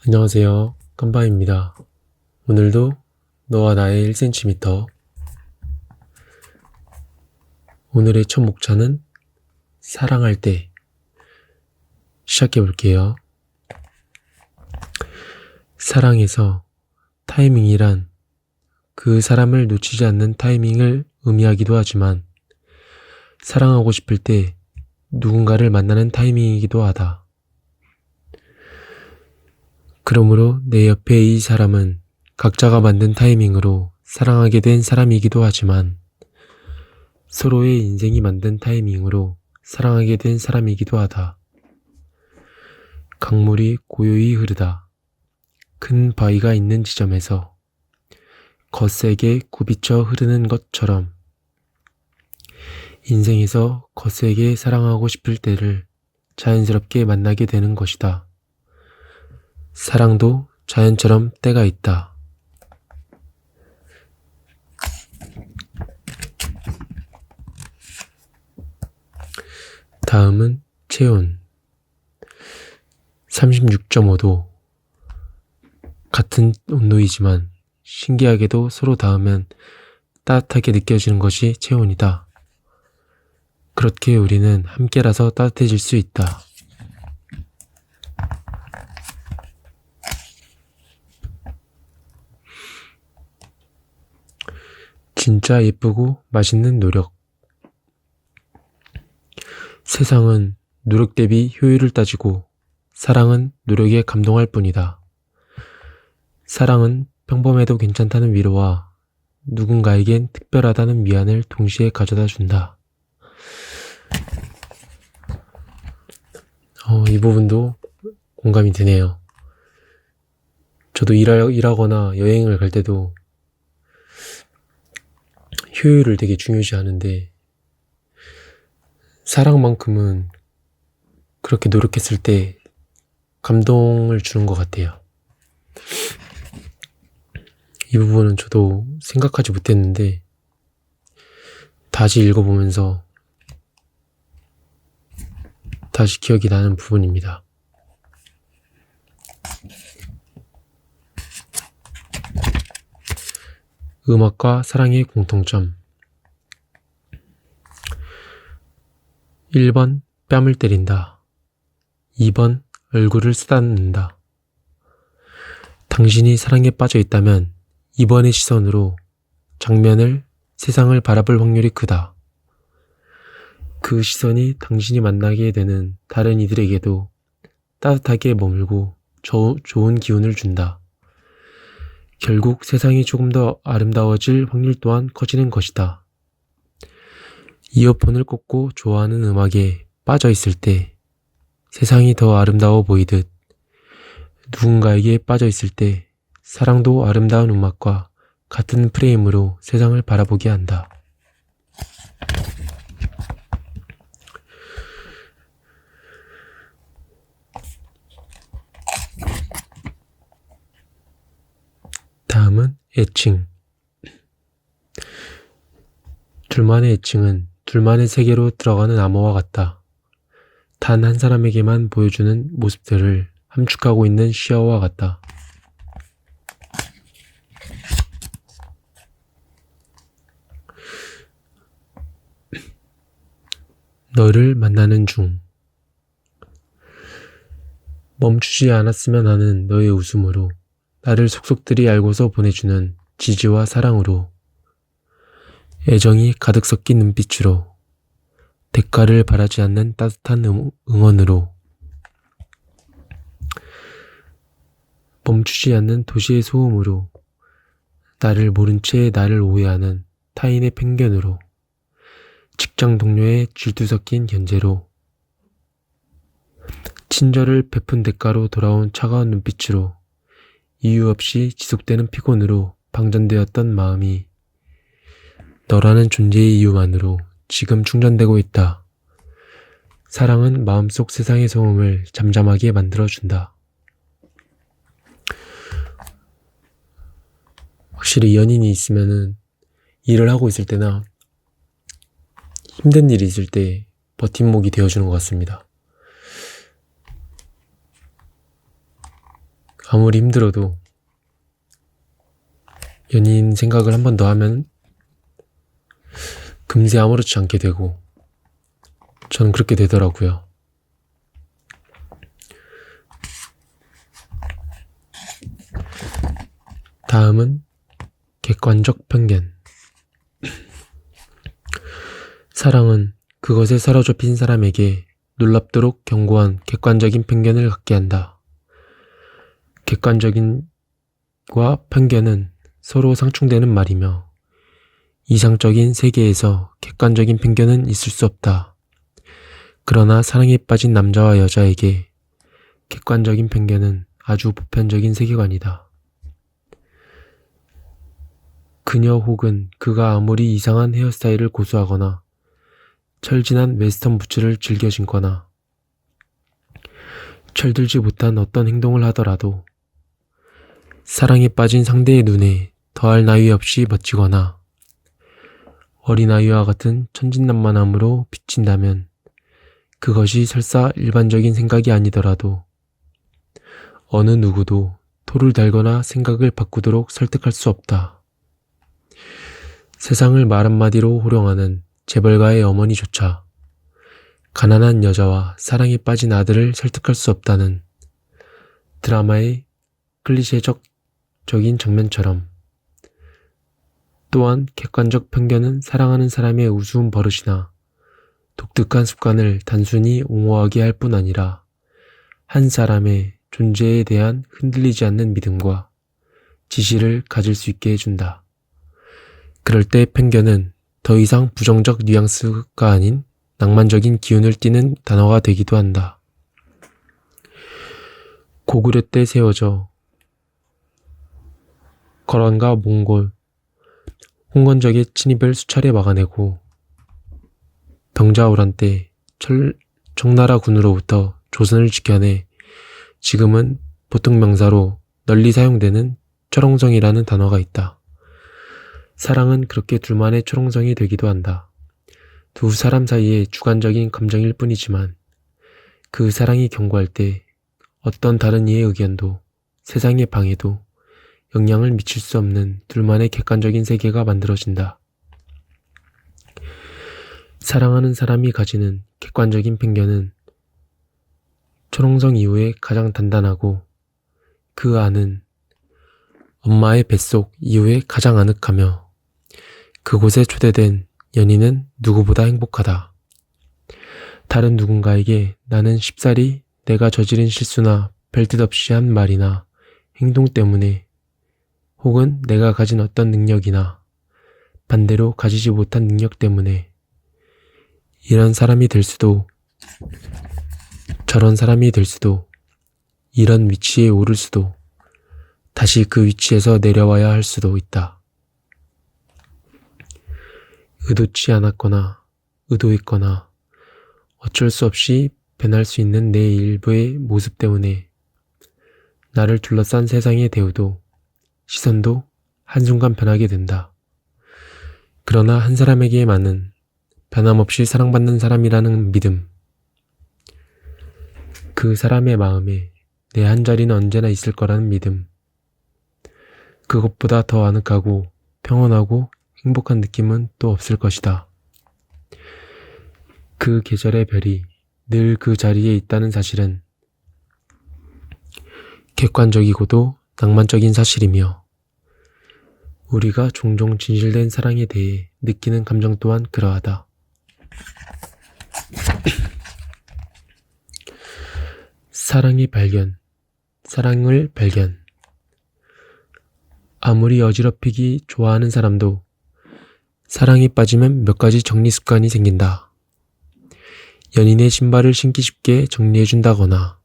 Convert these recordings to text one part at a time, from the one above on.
안녕하세요. 깜바입니다. 오늘도 너와 나의 1cm. 오늘의 첫 목차는 사랑할 때 시작해 볼게요. 사랑에서 타이밍이란 그 사람을 놓치지 않는 타이밍을 의미하기도 하지만 사랑하고 싶을 때 누군가를 만나는 타이밍이기도 하다. 그러므로 내 옆에 이 사람은 각자가 만든 타이밍으로 사랑하게 된 사람이기도 하지만 서로의 인생이 만든 타이밍으로 사랑하게 된 사람이기도 하다. 강물이 고요히 흐르다. 큰 바위가 있는 지점에서 거세게 굽이쳐 흐르는 것처럼 인생에서 거세게 사랑하고 싶을 때를 자연스럽게 만나게 되는 것이다. 사랑도 자연처럼 때가 있다. 다음은 체온. 36.5도. 같은 온도이지만 신기하게도 서로 닿으면 따뜻하게 느껴지는 것이 체온이다. 그렇게 우리는 함께라서 따뜻해질 수 있다. 진짜 예쁘고 맛있는 노력. 세상은 노력 대비 효율을 따지고 사랑은 노력에 감동할 뿐이다. 사랑은 평범해도 괜찮다는 위로와 누군가에겐 특별하다는 위안을 동시에 가져다 준다. 이 부분도 공감이 되네요. 저도 일하거나 여행을 갈 때도 효율을 되게 중요시 하는데 사랑만큼은 그렇게 노력했을 때 감동을 주는 것 같아요. 이 부분은 저도 생각하지 못했는데 다시 읽어보면서 다시 기억이 나는 부분입니다. 음악과 사랑의 공통점. 1번 뺨을 때린다. 2번 얼굴을 쓰다듬는다. 당신이 사랑에 빠져 있다면 2번의 시선으로 장면을, 세상을 바라볼 확률이 크다. 그 시선이 당신이 만나게 되는 다른 이들에게도 따뜻하게 머물고 좋은 기운을 준다. 결국 세상이 조금 더 아름다워질 확률 또한 커지는 것이다. 이어폰을 꽂고 좋아하는 음악에 빠져 있을 때 세상이 더 아름다워 보이듯 누군가에게 빠져 있을 때 사랑도 아름다운 음악과 같은 프레임으로 세상을 바라보게 한다. 다음은 애칭. 둘만의 애칭은 둘만의 세계로 들어가는 암호와 같다. 단 한 사람에게만 보여주는 모습들을 함축하고 있는 시야와 같다. 너를 만나는 중. 멈추지 않았으면 하는 너의 웃음으로 나를 속속들이 알고서 보내주는 지지와 사랑으로 애정이 가득 섞인 눈빛으로 대가를 바라지 않는 따뜻한 응원으로 멈추지 않는 도시의 소음으로 나를 모른 채 나를 오해하는 타인의 편견으로 직장 동료의 질투 섞인 견제로 친절을 베푼 대가로 돌아온 차가운 눈빛으로 이유 없이 지속되는 피곤으로 방전되었던 마음이 너라는 존재의 이유만으로 지금 충전되고 있다. 사랑은 마음속 세상의 소음을 잠잠하게 만들어준다. 확실히 연인이 있으면은 일을 하고 있을 때나 힘든 일이 있을 때 버팀목이 되어주는 것 같습니다. 아무리 힘들어도 연인 생각을 한 번 더 하면 금세 아무렇지 않게 되고 저는 그렇게 되더라고요. 다음은 객관적 편견. 사랑은 그것에 사로잡힌 사람에게 놀랍도록 견고한 객관적인 편견을 갖게 한다. 객관적인과 편견은 서로 상충되는 말이며 이상적인 세계에서 객관적인 편견은 있을 수 없다. 그러나 사랑에 빠진 남자와 여자에게 객관적인 편견은 아주 보편적인 세계관이다. 그녀 혹은 그가 아무리 이상한 헤어스타일을 고수하거나 철진한 웨스턴 부츠를 즐겨 신거나 철들지 못한 어떤 행동을 하더라도 사랑에 빠진 상대의 눈에 더할 나위 없이 멋지거나 어린아이와 같은 천진난만함으로 비친다면 그것이 설사 일반적인 생각이 아니더라도 어느 누구도 토를 달거나 생각을 바꾸도록 설득할 수 없다. 세상을 말 한마디로 호령하는 재벌가의 어머니조차 가난한 여자와 사랑에 빠진 아들을 설득할 수 없다는 드라마의 클리셰적인 장면처럼 또한 객관적 편견은 사랑하는 사람의 우스운 버릇이나 독특한 습관을 단순히 옹호하게 할 뿐 아니라 한 사람의 존재에 대한 흔들리지 않는 믿음과 지시를 가질 수 있게 해준다. 그럴 때 편견은 더 이상 부정적 뉘앙스가 아닌 낭만적인 기운을 띠는 단어가 되기도 한다. 고구려 때 세워져 거란과 몽골, 홍건적의 침입을 수차례 막아내고 병자호란 때 청나라 군으로부터 조선을 지켜내 지금은 보통 명사로 널리 사용되는 철옹성이라는 단어가 있다. 사랑은 그렇게 둘만의 철옹성이 되기도 한다. 두 사람 사이의 주관적인 감정일 뿐이지만 그 사랑이 견고할 때 어떤 다른 이의 의견도 세상의 방해도 영향을 미칠 수 없는 둘만의 객관적인 세계가 만들어진다. 사랑하는 사람이 가지는 객관적인 편견은 초롱성 이후에 가장 단단하고 그 안은 엄마의 뱃속 이후에 가장 아늑하며 그곳에 초대된 연인은 누구보다 행복하다. 다른 누군가에게 나는 쉽사리 내가 저지른 실수나 별뜻 없이 한 말이나 행동 때문에 혹은 내가 가진 어떤 능력이나 반대로 가지지 못한 능력 때문에 이런 사람이 될 수도 저런 사람이 될 수도 이런 위치에 오를 수도 다시 그 위치에서 내려와야 할 수도 있다. 의도치 않았거나 의도했거나 어쩔 수 없이 변할 수 있는 내 일부의 모습 때문에 나를 둘러싼 세상의 대우도 시선도 한순간 변하게 된다. 그러나 한 사람에게만은 변함없이 사랑받는 사람이라는 믿음, 그 사람의 마음에 내 한 자리는 언제나 있을 거라는 믿음, 그것보다 더 아늑하고 평온하고 행복한 느낌은 또 없을 것이다. 그 계절의 별이 늘 그 자리에 있다는 사실은 객관적이고도 낭만적인 사실이며 우리가 종종 진실된 사랑에 대해 느끼는 감정 또한 그러하다. 사랑을 발견. 아무리 어지럽히기 좋아하는 사람도 사랑에 빠지면 몇 가지 정리 습관이 생긴다. 연인의 신발을 신기 쉽게 정리해준다거나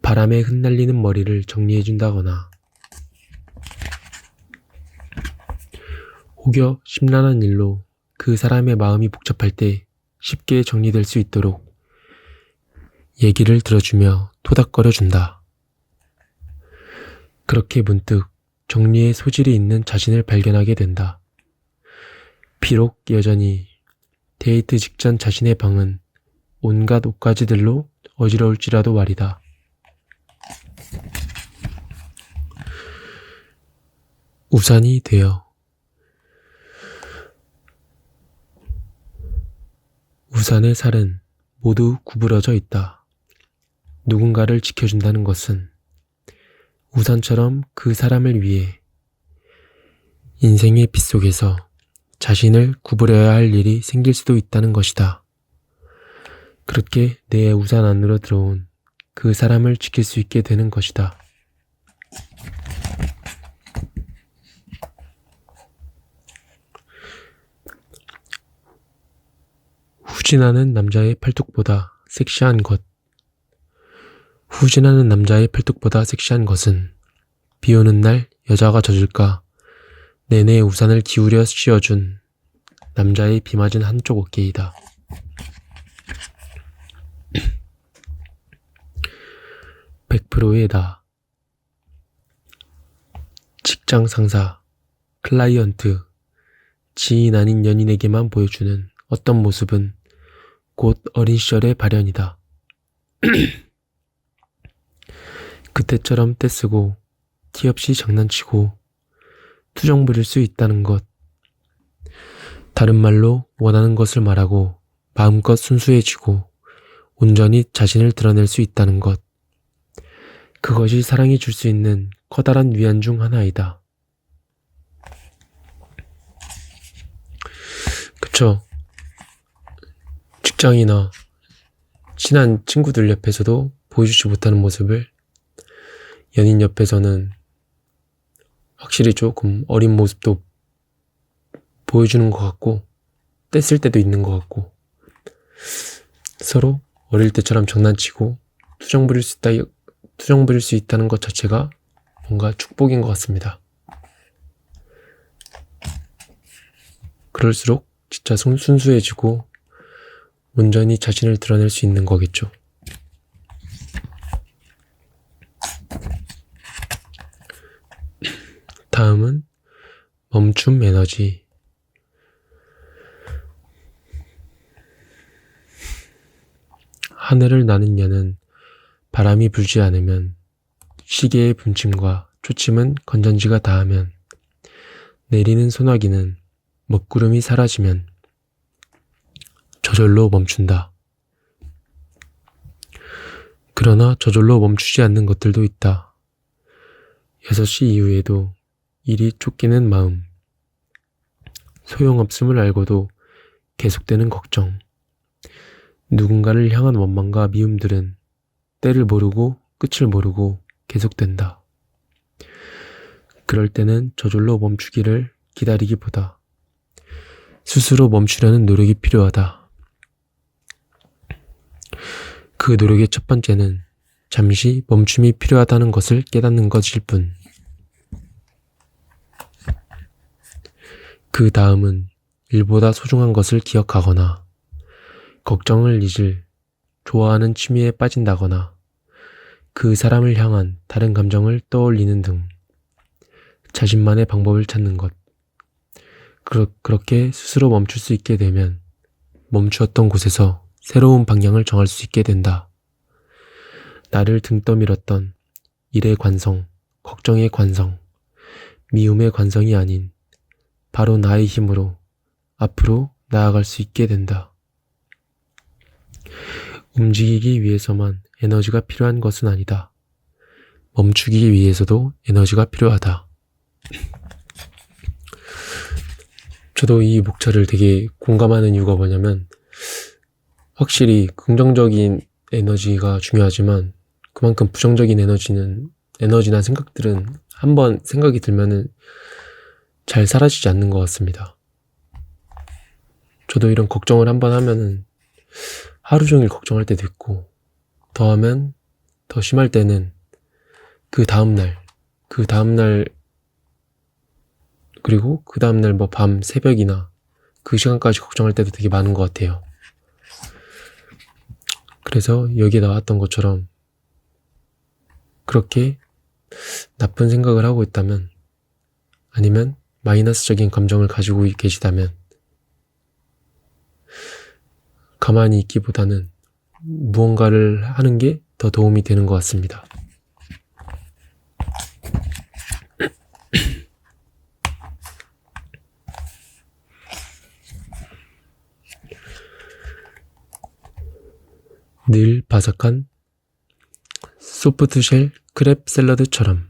바람에 흩날리는 머리를 정리해준다거나 혹여 심란한 일로 그 사람의 마음이 복잡할 때 쉽게 정리될 수 있도록 얘기를 들어주며 토닥거려준다. 그렇게 문득 정리의 소질이 있는 자신을 발견하게 된다. 비록 여전히 데이트 직전 자신의 방은 온갖 옷가지들로 어지러울지라도 말이다. 우산이 되어 우산의 살은 모두 구부러져 있다. 누군가를 지켜준다는 것은 우산처럼 그 사람을 위해 인생의 빗속에서 자신을 구부려야 할 일이 생길 수도 있다는 것이다. 그렇게 내 우산 안으로 들어온 그 사람을 지킬 수 있게 되는 것이다. 후진하는 남자의 팔뚝보다 섹시한 것. 후진하는 남자의 팔뚝보다 섹시한 것은 비 오는 날 여자가 젖을까 내내 우산을 기울여 씌워준 남자의 비 맞은 한쪽 어깨이다. (100%의 나) 직장 상사, 클라이언트, 지인 아닌 연인에게만 보여주는 어떤 모습은 곧 어린 시절의 발현이다. 그때처럼 떼쓰고 티 없이 장난치고 투정 부릴 수 있다는 것. 다른 말로 원하는 것을 말하고 마음껏 순수해지고 온전히 자신을 드러낼 수 있다는 것. 그것이 사랑이 줄 수 있는 커다란 위안 중 하나이다. 그쵸? 직장이나 친한 친구들 옆에서도 보여주지 못하는 모습을 연인 옆에서는 확실히 조금 어린 모습도 보여주는 것 같고 뗐을 때도 있는 것 같고 서로 어릴 때처럼 장난치고 투정 부릴 수 있다는 것 자체가 뭔가 축복인 것 같습니다. 그럴수록 진짜 순수해지고 온전히 자신을 드러낼 수 있는 거겠죠. 다음은 멈춤 에너지. 하늘을 나는 야는 바람이 불지 않으면, 시계의 분침과 초침은 건전지가 닿으면, 내리는 소나기는 먹구름이 사라지면 저절로 멈춘다. 그러나 저절로 멈추지 않는 것들도 있다. 6시 이후에도 일이 쫓기는 마음, 소용없음을 알고도 계속되는 걱정, 누군가를 향한 원망과 미움들은 때를 모르고 끝을 모르고 계속된다. 그럴 때는 저절로 멈추기를 기다리기보다 스스로 멈추려는 노력이 필요하다. 그 노력의 첫 번째는 잠시 멈춤이 필요하다는 것을 깨닫는 것일 뿐. 그 다음은 일보다 소중한 것을 기억하거나, 걱정을 잊을 좋아하는 취미에 빠진다거나, 그 사람을 향한 다른 감정을 떠올리는 등 자신만의 방법을 찾는 것. 그렇게 스스로 멈출 수 있게 되면 멈추었던 곳에서 새로운 방향을 정할 수 있게 된다. 나를 등 떠밀었던 일의 관성, 걱정의 관성, 미움의 관성이 아닌 바로 나의 힘으로 앞으로 나아갈 수 있게 된다. 움직이기 위해서만 에너지가 필요한 것은 아니다. 멈추기 위해서도 에너지가 필요하다. 저도 이 목차를 되게 공감하는 이유가 뭐냐면, 확실히 긍정적인 에너지가 중요하지만 그만큼 부정적인 에너지나 생각들은 한번 생각이 들면은 잘 사라지지 않는 것 같습니다. 저도 이런 걱정을 한번 하면은 하루 종일 걱정할 때도 있고, 더하면 더 심할 때는 그 다음날 그리고 그 다음날 뭐 밤 새벽이나 그 시간까지 걱정할 때도 되게 많은 것 같아요. 그래서 여기에 나왔던 것처럼 그렇게 나쁜 생각을 하고 있다면, 아니면 마이너스적인 감정을 가지고 계시다면 가만히 있기보다는 무언가를 하는 게 더 도움이 되는 것 같습니다. 늘 바삭한 소프트쉘 크랩 샐러드처럼.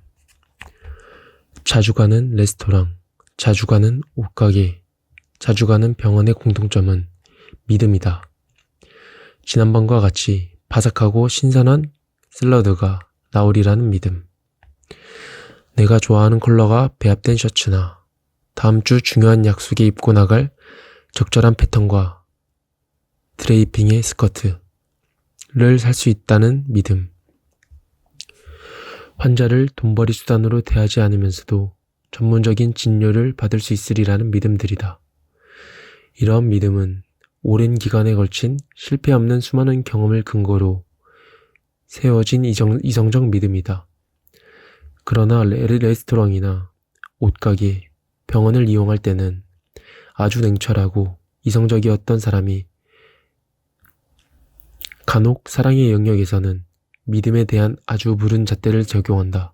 자주 가는 레스토랑, 자주 가는 옷가게, 자주 가는 병원의 공통점은 믿음이다. 지난번과 같이 바삭하고 신선한 샐러드가 나오리라는 믿음. 내가 좋아하는 컬러가 배합된 셔츠나 다음 주 중요한 약속에 입고 나갈 적절한 패턴과 드레이핑의 스커트를 살 수 있다는 믿음. 환자를 돈벌이 수단으로 대하지 않으면서도 전문적인 진료를 받을 수 있으리라는 믿음들이다. 이러한 믿음은 오랜 기간에 걸친 실패 없는 수많은 경험을 근거로 세워진 이성적 믿음이다. 그러나 레스토랑이나 옷가게, 병원을 이용할 때는 아주 냉철하고 이성적이었던 사람이 간혹 사랑의 영역에서는 믿음에 대한 아주 무른 잣대를 적용한다.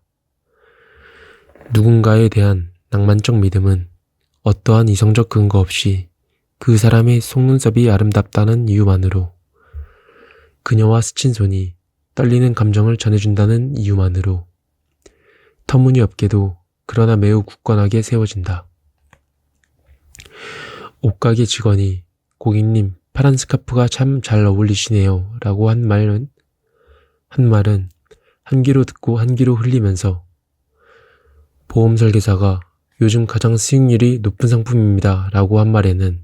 누군가에 대한 낭만적 믿음은 어떠한 이성적 근거 없이 그 사람의 속눈썹이 아름답다는 이유만으로, 그녀와 스친 손이 떨리는 감정을 전해준다는 이유만으로 터무니없게도 그러나 매우 굳건하게 세워진다. 옷가게 직원이 고객님 파란 스카프가 참 잘 어울리시네요 라고 한 말은 한 귀로 듣고 한 귀로 흘리면서 보험 설계사가 요즘 가장 수익률이 높은 상품입니다 라고 한 말에는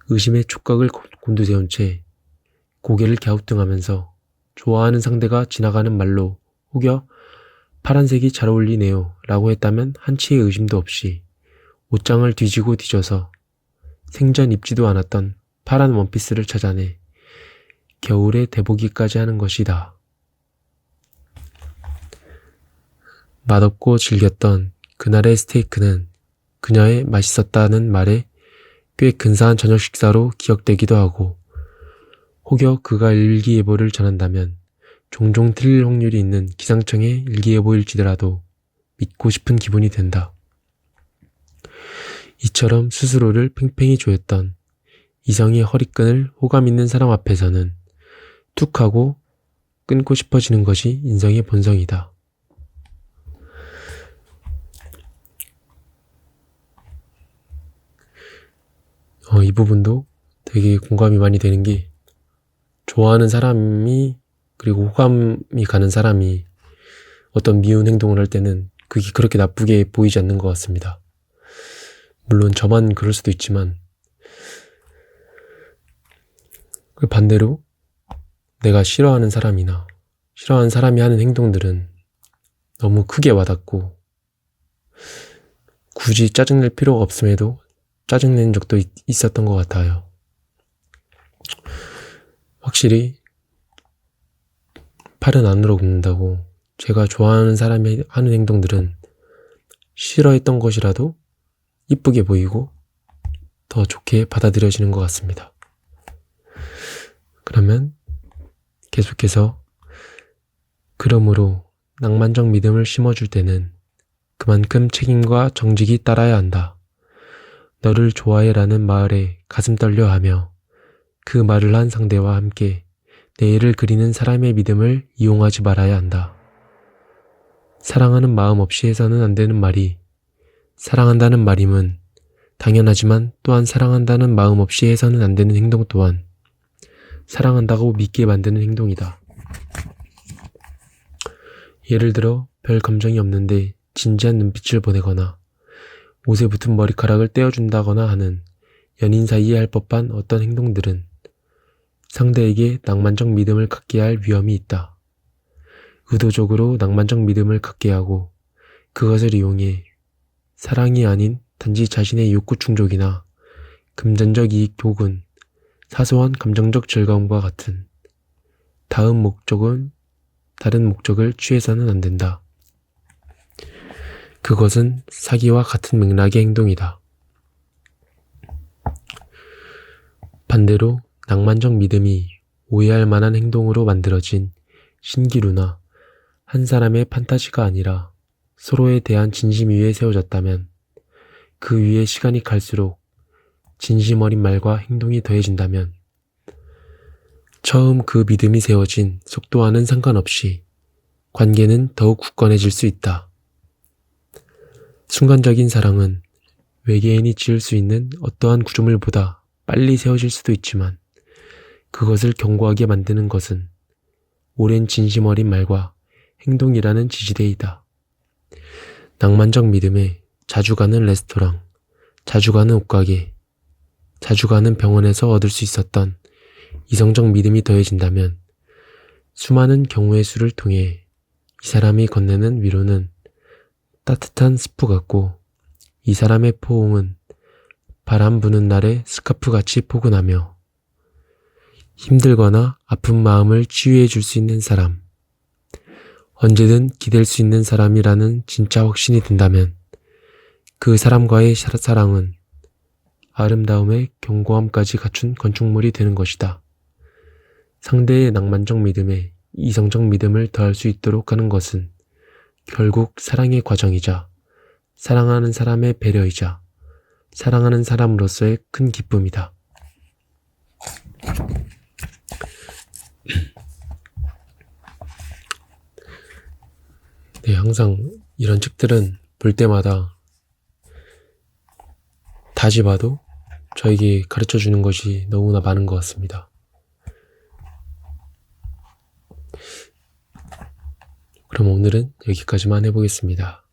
의심의 촉각을 곤두세운 채 고개를 갸우뚱하면서 좋아하는 상대가 지나가는 말로 혹여 파란색이 잘 어울리네요 라고 했다면 한치의 의심도 없이 옷장을 뒤지고 뒤져서 생전 입지도 않았던 파란 원피스를 찾아내 겨울에 대보기까지 하는 것이다. 맛없고 질겼던 그날의 스테이크는 그녀의 맛있었다는 말에 꽤 근사한 저녁 식사로 기억되기도 하고, 혹여 그가 일기예보를 전한다면 종종 틀릴 확률이 있는 기상청의 일기예보일지라도 믿고 싶은 기분이 된다. 이처럼 스스로를 팽팽히 조였던 이성의 허리끈을 호감 있는 사람 앞에서는 툭 하고 끊고 싶어지는 것이 인성의 본성이다. 이 부분도 되게 공감이 많이 되는 게, 좋아하는 사람이 그리고 호감이 가는 사람이 어떤 미운 행동을 할 때는 그게 그렇게 나쁘게 보이지 않는 것 같습니다. 물론 저만 그럴 수도 있지만, 반대로 내가 싫어하는 사람이나 싫어하는 사람이 하는 행동들은 너무 크게 와닿고 굳이 짜증낼 필요가 없음에도 짜증낸 적도 있었던 것 같아요. 확실히 팔은 안으로 굽는다고 제가 좋아하는 사람이 하는 행동들은 싫어했던 것이라도 이쁘게 보이고 더 좋게 받아들여지는 것 같습니다. 그러면 계속해서, 그러므로 낭만적 믿음을 심어줄 때는 그만큼 책임과 정직이 따라야 한다. 너를 좋아해라는 말에 가슴 떨려 하며 그 말을 한 상대와 함께 내일을 그리는 사람의 믿음을 이용하지 말아야 한다. 사랑하는 마음 없이 해서는 안 되는 말이 사랑한다는 말임은 당연하지만, 또한 사랑한다는 마음 없이 해서는 안 되는 행동 또한 사랑한다고 믿게 만드는 행동이다. 예를 들어 별 감정이 없는데 진지한 눈빛을 보내거나 옷에 붙은 머리카락을 떼어준다거나 하는 연인 사이에 할 법한 어떤 행동들은 상대에게 낭만적 믿음을 갖게 할 위험이 있다. 의도적으로 낭만적 믿음을 갖게 하고 그것을 이용해 사랑이 아닌 단지 자신의 욕구 충족이나 금전적 이익 혹은 사소한 감정적 즐거움과 같은 다른 목적을 취해서는 안 된다. 그것은 사기와 같은 맥락의 행동이다. 반대로 낭만적 믿음이 오해할 만한 행동으로 만들어진 신기루나 한 사람의 판타지가 아니라 서로에 대한 진심 위에 세워졌다면 그 위에 시간이 갈수록 진심 어린 말과 행동이 더해진다면 처음 그 믿음이 세워진 속도와는 상관없이 관계는 더욱 굳건해질 수 있다. 순간적인 사랑은 외계인이 지을 수 있는 어떠한 구조물보다 빨리 세워질 수도 있지만 그것을 견고하게 만드는 것은 오랜 진심 어린 말과 행동이라는 지지대이다. 낭만적 믿음에 자주 가는 레스토랑, 자주 가는 옷가게, 자주 가는 병원에서 얻을 수 있었던 이성적 믿음이 더해진다면 수많은 경우의 수를 통해 이 사람이 건네는 위로는 따뜻한 스프 같고 이 사람의 포옹은 바람 부는 날의 스카프같이 포근하며 힘들거나 아픈 마음을 치유해 줄 수 있는 사람, 언제든 기댈 수 있는 사람이라는 진짜 확신이 든다면 그 사람과의 사랑은 아름다움의 견고함까지 갖춘 건축물이 되는 것이다. 상대의 낭만적 믿음에 이성적 믿음을 더할 수 있도록 하는 것은 결국 사랑의 과정이자 사랑하는 사람의 배려이자 사랑하는 사람으로서의 큰 기쁨이다. 네, 항상 이런 책들은 볼 때마다 다시 봐도 저에게 가르쳐 주는 것이 너무나 많은 것 같습니다. 그럼 오늘은 여기까지만 해보겠습니다.